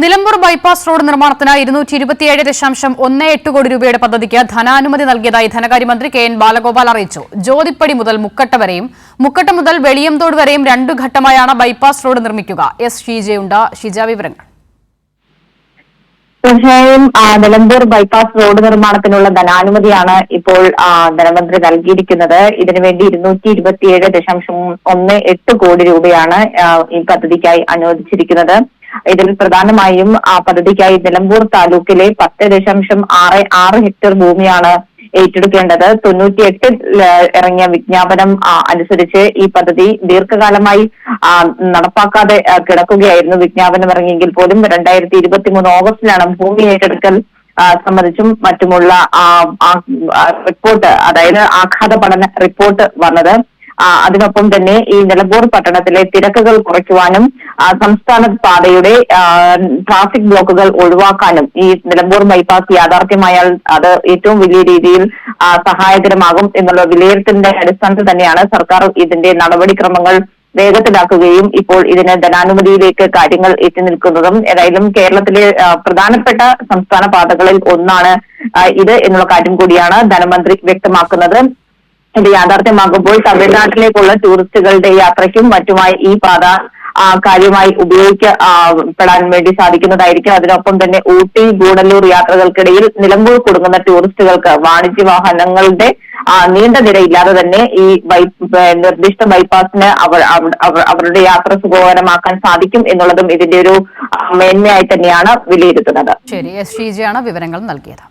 Nilambur bypass road നിർമ്മാണത്തിന് 227.18 കോടി രൂപയുടെ പദ്ധതിക്ക് ധനാനുമതി നൽകിയതായി ധനകാര്യമന്ത്രി കെ എൻ ബാലഗോപാൽ അറിയിച്ചു. ജ്യോതിപ്പടി മുതൽ മുക്കട്ട മുതൽ വെളിയംതോട് വരെയും 2 ഘട്ടമായാണ് ബൈപ്പാസ് റോഡ് നിർമ്മിക്കുക. എസ് ഷീജയുണ്ട്. ഷീജ, വിവരങ്ങൾ. തീർച്ചയായും നിലമ്പൂർ ബൈപ്പാസ് റോഡ് നിർമ്മാണത്തിനുള്ള ധനാനുമതിയാണ് ഇപ്പോൾ ധനമന്ത്രി നൽകിയിരിക്കുന്നത്. ഇതിനുവേണ്ടി 227.18 കോടി രൂപയാണ് ഈ പദ്ധതിക്കായി അനുവദിച്ചിരിക്കുന്നത്. ഇതിൽ പ്രധാനമായും പദ്ധതിക്കായി നിലമ്പൂർ താലൂക്കിലെ 10.66 ഹെക്ടർ ഭൂമിയാണ് ഏറ്റെടുക്കേണ്ടത്. 98 ഇറങ്ങിയ വിജ്ഞാപനം അനുസരിച്ച് ഈ പദ്ധതി ദീർഘകാലമായി നടപ്പാക്കാതെ കിടക്കുകയായിരുന്നു. വിജ്ഞാപനം ഇറങ്ങിയെങ്കിൽ പോലും 2023 ഓഗസ്റ്റിലാണ് ഭൂമി ഏറ്റെടുക്കൽ സംബന്ധിച്ചും മറ്റുമുള്ള റിപ്പോർട്ട്, അതായത് ആഘാത പഠന റിപ്പോർട്ട് വന്നത്. അതിനൊപ്പം തന്നെ ഈ നിലമ്പൂർ പട്ടണത്തിലെ തിരക്കുകൾ കുറയ്ക്കുവാനും സംസ്ഥാന പാതയുടെ ട്രാഫിക് ബ്ലോക്കുകൾ ഒഴിവാക്കാനും ഈ നിലമ്പൂർ ബൈപ്പാസ് യാഥാർത്ഥ്യമായാൽ അത് ഏറ്റവും വലിയ രീതിയിൽ സഹായകരമാകും എന്നുള്ള വിലയിരുത്തലിന്റെ അടിസ്ഥാനത്തിൽ തന്നെയാണ് സർക്കാർ ഇതിന്റെ നടപടിക്രമങ്ങൾ വേഗത്തിലാക്കുകയും ഇപ്പോൾ ഇതിന് ധനാനുമതിയിലേക്ക് കാര്യങ്ങൾ എത്തി നിൽക്കുന്നതും. ഏതായാലും കേരളത്തിലെ പ്രധാനപ്പെട്ട സംസ്ഥാന പാതകളിൽ ഒന്നാണ് ഇത് എന്നുള്ള കാര്യം കൂടിയാണ് ധനമന്ത്രി വ്യക്തമാക്കുന്നത്. ഇത് യാഥാർത്ഥ്യമാകുമ്പോൾ തമിഴ്നാട്ടിലേക്കുള്ള ടൂറിസ്റ്റുകളുടെ യാത്രയ്ക്കും മറ്റുമായി ഈ പാത കാര്യമായി ഉപയോഗിക്കപ്പെടാൻ വേണ്ടി സാധിക്കുന്നതായിരിക്കും. അതിനൊപ്പം തന്നെ ഊട്ടി ഗൂഡല്ലൂർ യാത്രകൾക്കിടയിൽ നിലമ്പൂർ കുടുങ്ങുന്ന ടൂറിസ്റ്റുകൾക്ക് വാണിജ്യ വാഹനങ്ങളുടെ നീണ്ട നിരയില്ലാതെ തന്നെ ഈ നിർദ്ദിഷ്ട ബൈപ്പാസിന് അവരുടെ യാത്ര സുഖകരമാക്കാൻ സാധിക്കും എന്നുള്ളതും ഇതിന്റെ ഒരു മേന്മയായി തന്നെയാണ് വിലയിരുത്തുന്നത്. ശരി, എസ് ഷീജയാണ് വിവരങ്ങൾ നൽകിയത്.